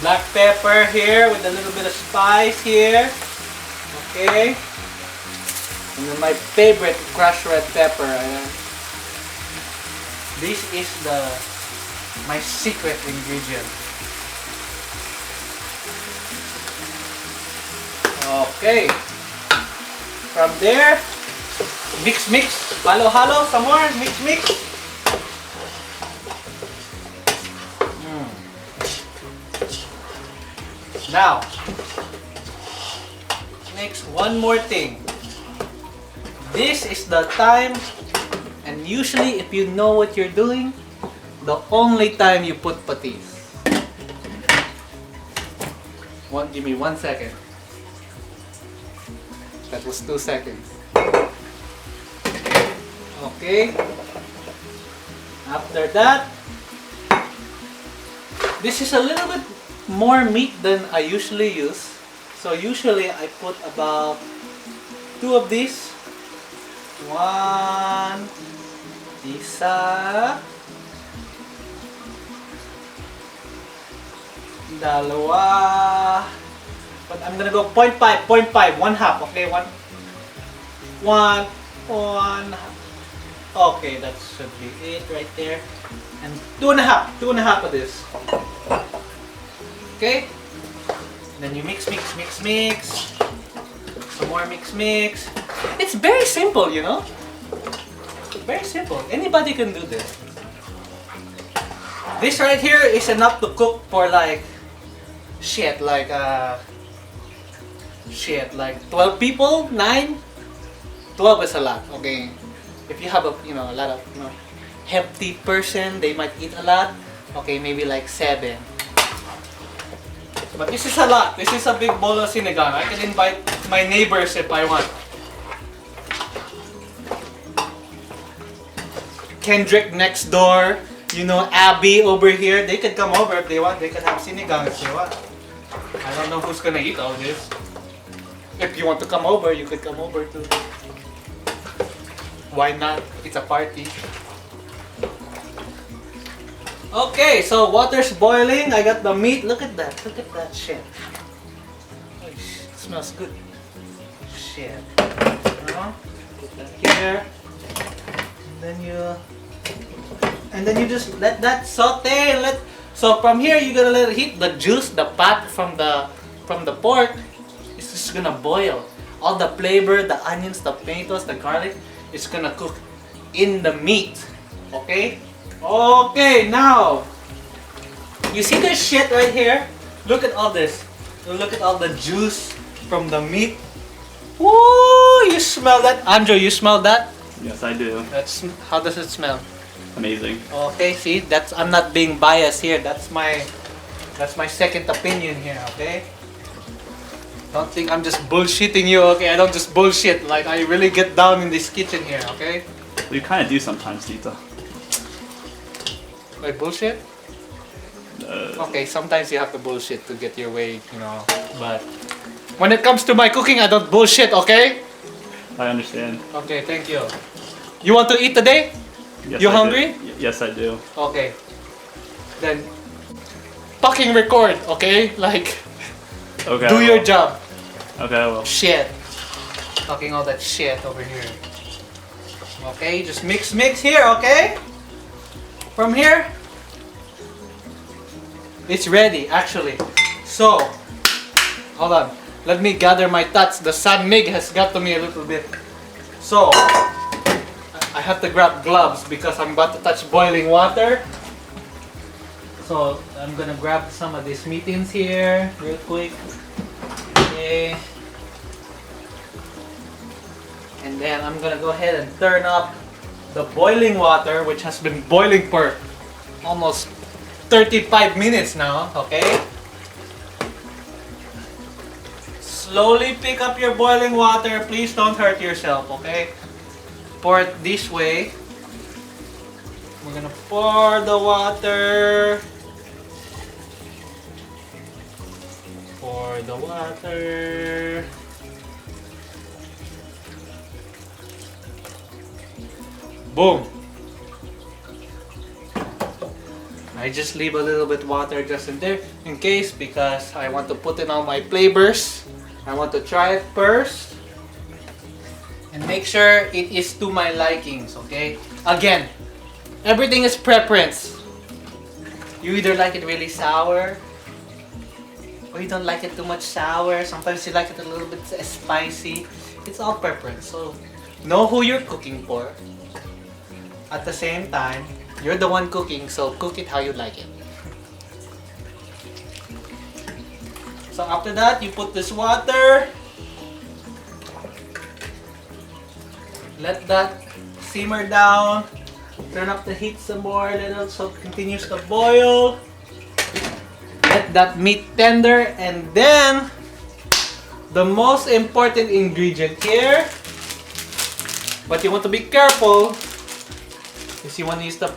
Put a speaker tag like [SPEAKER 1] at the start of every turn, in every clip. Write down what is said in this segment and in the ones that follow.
[SPEAKER 1] Black pepper here with a little bit of spice here. Okay. And then my favorite crushed red pepper. This is my secret ingredient. Okay. From there, mix. Halo, some more. Mix. Now, next, one more thing. This is the time, and usually if you know what you're doing, the only time you put patis. Give me 1 second. That was 2 seconds. Okay. After that, this is a little bit more meat than I usually use. So usually I put about 2 of these. 1, isa, dalawa. But I'm gonna go 0.5, 1/2. Okay, one. Okay, that should be it right there. And 2.5 of this. Okay. Then you mix. Some more mix. It's very simple, you know. Very simple. Anybody can do this. This right here is enough to cook for like 12 people, 9. 12 is a lot. Okay. If you have a lot of hefty person, they might eat a lot. Okay, maybe like 7. But this is a lot. This is a big bowl of sinigang. I can invite my neighbors if I want. Kendrick next door, Abby over here. They could come over if they want. They could have sinigang if they want. I don't know who's gonna eat all this. If you want to come over, you could come over too. Why not? It's a party. Okay, so water's boiling. I got the meat. Look at that shit. Oh, it smells good. Shit. Put that here. And then you just let that saute. So from here you're gonna let it heat. The juice, the fat from the pork is just gonna boil. All the flavor, the onions, the tomatoes, the garlic, is gonna cook in the meat. Okay? Okay, now you see this shit right here? Look at all this. Look at all the juice from the meat. Woo! You smell that? Andrew, you smell that?
[SPEAKER 2] Yes, I do.
[SPEAKER 1] How does it smell?
[SPEAKER 2] Amazing.
[SPEAKER 1] Okay, see, I'm not being biased here. That's my second opinion here. Okay. Don't think I'm just bullshitting you. Okay, I don't just bullshit. Like I really get down in this kitchen here. Okay.
[SPEAKER 2] Well, you kind of do sometimes, Tito.
[SPEAKER 1] Like bullshit? Okay, sometimes you have to bullshit to get your way, But when it comes to my cooking, I don't bullshit. Okay.
[SPEAKER 2] I understand.
[SPEAKER 1] Okay, thank you. You want to eat today?
[SPEAKER 2] Yes,
[SPEAKER 1] You
[SPEAKER 2] I
[SPEAKER 1] hungry?
[SPEAKER 2] Do. Yes, I do.
[SPEAKER 1] Okay. Then, fucking record, okay? Like,
[SPEAKER 2] okay.
[SPEAKER 1] do your job.
[SPEAKER 2] Okay, I will.
[SPEAKER 1] Shit. Talking all that shit over here. Okay, just mix here, okay? From here, it's ready, actually. So, hold on. Let me gather my thoughts. The sun mig has got to me a little bit. So, I have to grab gloves because I'm about to touch boiling water. So, I'm gonna grab some of these meatings here real quick. Okay. And then I'm gonna go ahead and turn up the boiling water, which has been boiling for almost 35 minutes now, okay? Slowly pick up your boiling water. Please don't hurt yourself, okay? Pour it this way. We're gonna pour the water. Pour the water. Boom. I just leave a little bit water just in there in case, because I want to put in all my flavors. I want to try it first and make sure it is to my likings, okay? Again, everything is preference. You either like it really sour or you don't like it too much sour. Sometimes you like it a little bit spicy. It's all preference. So know who you're cooking for. At the same time, you're the one cooking, so cook it how you like it. So after that, you put this water. Let that simmer down. Turn up the heat some more a little so it continues to boil. Let that meat tender, and then the most important ingredient here, but you want to be careful, is you want to use the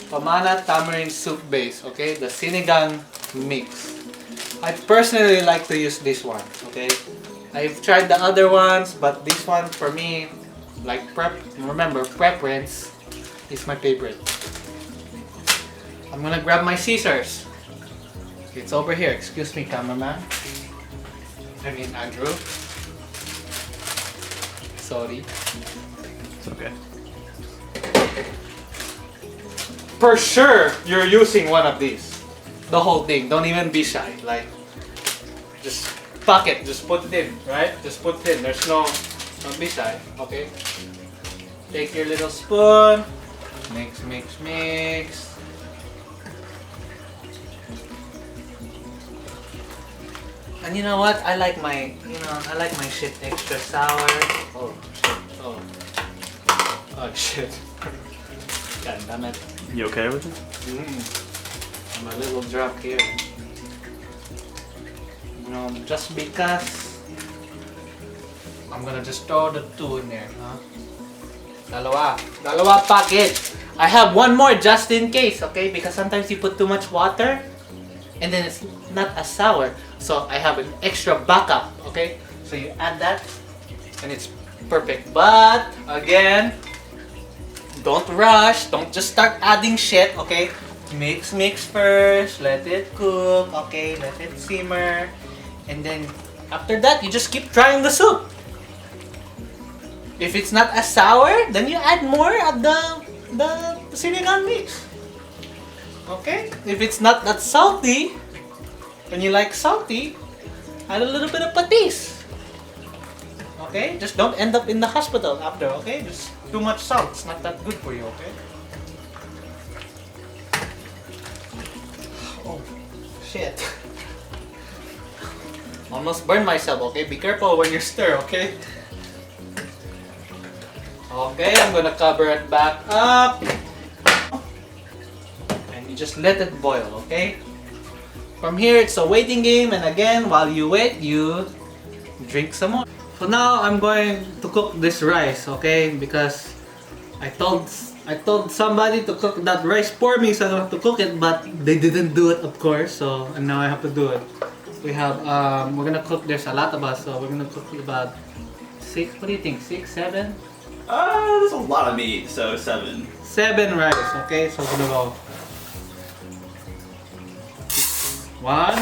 [SPEAKER 1] Pamana tamarind soup base, okay? The Sinigang mix. I personally like to use this one, okay? I've tried the other ones, but this one for me, like remember, preference is my favorite. I'm gonna grab my scissors. It's over here. Excuse me, cameraman. I mean, Andrew. Sorry.
[SPEAKER 2] It's okay.
[SPEAKER 1] For sure, you're using one of these. The whole thing. Don't even be shy. Like, just pack it. Just put it in, right? Just put it in. There's no... Don't be shy, okay? Take your little spoon. Mix, mix, mix. And you know what? I like my shit extra sour. Oh shit. Oh. Oh shit. God damn it.
[SPEAKER 2] You okay with it?
[SPEAKER 1] I'm a little drunk here. You know, just because I'm gonna just throw the two in there, huh? Dalawa packet. I have one more just in case, okay? Because sometimes you put too much water and then it's not as sour. So I have an extra backup, okay? So you add that and it's perfect. But again, don't rush. Don't just start adding shit, okay? Mix first. Let it cook, okay? Let it simmer. And then after that, you just keep trying the soup. If it's not as sour, then you add more of the sinigang mix. Okay? If it's not that salty, when you like salty, add a little bit of patis. Okay? Just don't end up in the hospital after, okay? Just too much salt. It's not that good for you, okay? Oh, shit. Almost burned myself, okay? Be careful when you stir, okay? Okay, I'm gonna cover it back up. And you just let it boil, okay? From here, it's a waiting game, and again, while you wait, you drink some more. So now I'm going to cook this rice, okay? Because I told somebody to cook that rice for me, so I have to cook it, but they didn't do it, of course. So and now I have to do it. We have we're gonna cook. There's a lot of us, so we're gonna cook about 6. What do you think? 6, 7?
[SPEAKER 3] There's a lot of meat, so 7.
[SPEAKER 1] 7 rice, okay? So we're gonna go 1,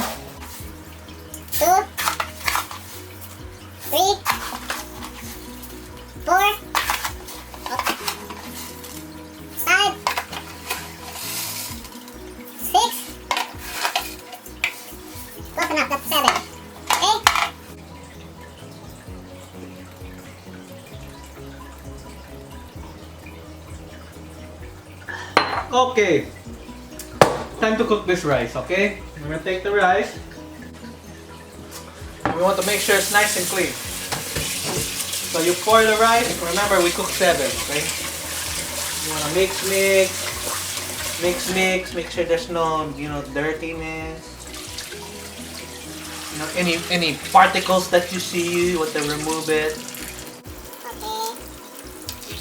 [SPEAKER 4] 2, 3, 4, 5, 6. Close enough, that's 7. Okay?
[SPEAKER 1] Okay. Time to cook this rice, okay? We're gonna take the rice. We want to make sure it's nice and clean. So you pour the rice. Remember, we cooked 7, okay? You wanna mix. Make sure there's no, dirtiness. Any particles that you see, you want to remove it.
[SPEAKER 4] Okay.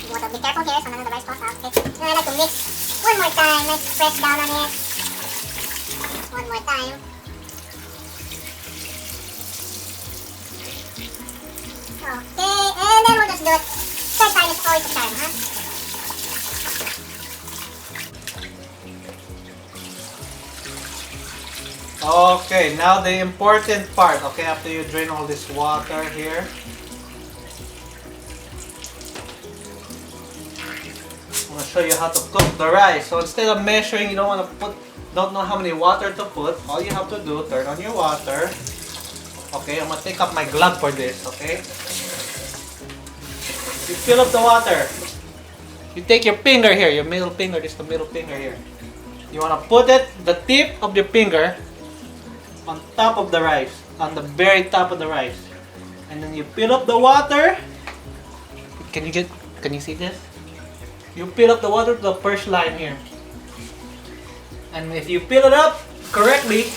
[SPEAKER 4] You want to be careful here so none of the rice falls out. Okay. Then I like to mix one more time. Let's press down on it. One more time. Okay, and then we'll just do it. Third time is always the charm, huh?
[SPEAKER 1] Okay, now the important part. Okay, after you drain all this water here. I'm gonna show you how to cook the rice. So instead of measuring, you don't know how many water to put. All you have to do, turn on your water. Okay, I'm gonna take up my glove for this. Okay. You fill up the water. You take your finger here, your middle finger. This is the middle finger here. You wanna put it, the tip of your finger, on top of the rice, on the very top of the rice, and then you fill up the water. Can you see this? You fill up the water to the first line here. And if you fill it up correctly,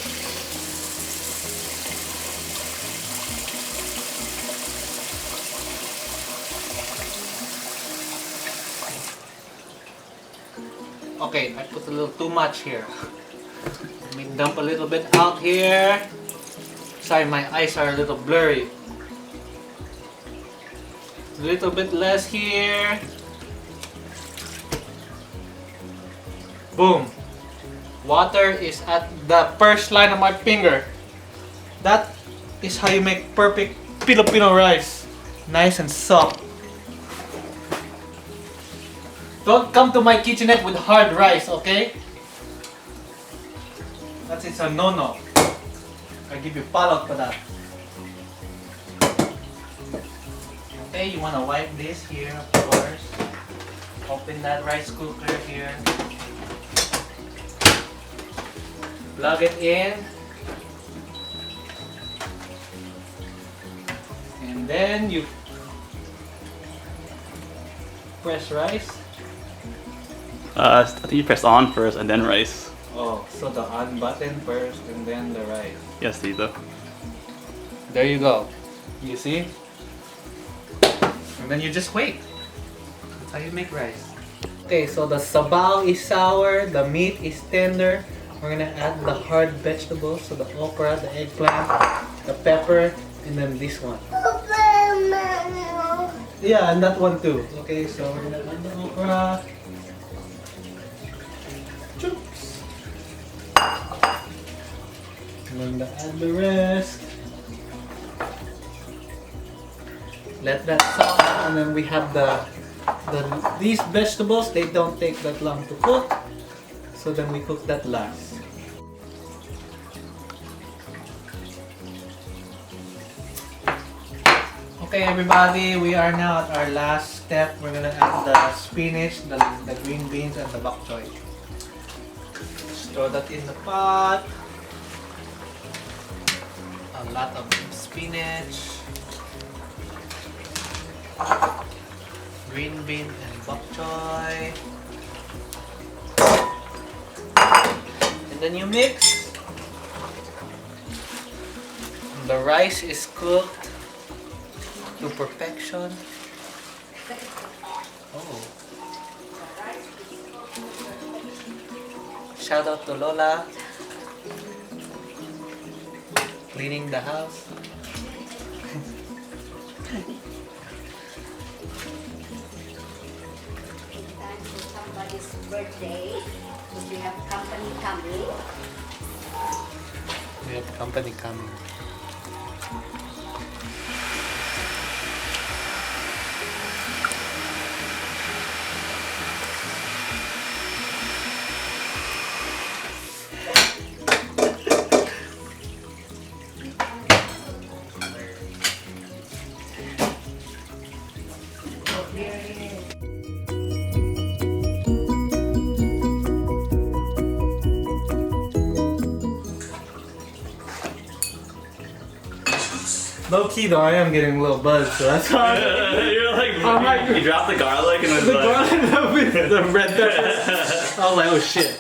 [SPEAKER 1] okay, I put a little too much here. Let me dump a little bit out here. Sorry, my eyes are a little blurry. A little bit less here. Boom. Water is at the first line of my finger. That is how you make perfect Filipino rice. Nice and soft. Don't come to my kitchenette with hard rice, okay? It's a no-no. I give you palot for that. Okay, you wanna wipe this here, of course. Open that rice cooker here. Plug it in. And then you press rice.
[SPEAKER 3] I think you press on first and then rice.
[SPEAKER 1] Oh, so the on button first and then the rice.
[SPEAKER 3] Yes, Tito.
[SPEAKER 1] There you go. You see? And then you just wait. That's how you make rice. Okay, so the sabaw is sour, the meat is tender. We're gonna add the hard vegetables, so the okra, the eggplant, the pepper, and then this one. Yeah, and that one too. Okay, so we're gonna add the okra. Choops. And then add the rest. Let that soak, and then we have these vegetables. They don't take that long to cook, so then we cook that last. Okay, everybody, we are now at our last step. We're gonna add the spinach, the green beans, and the bok choy. Store that in the pot. A lot of spinach, green bean, and bok choy. And then you mix. The rice is cooked to perfection. Oh. Shout out to Lola. Cleaning the house.
[SPEAKER 5] Somebody's birthday, because we have company coming.
[SPEAKER 1] We have company coming. Low key though, I am getting a little buzzed, so that's why.
[SPEAKER 3] You're like,
[SPEAKER 1] I'm like-
[SPEAKER 3] you dropped the garlic and it was
[SPEAKER 1] The
[SPEAKER 3] like...
[SPEAKER 1] garlic with the red pepper. I was like, oh shit.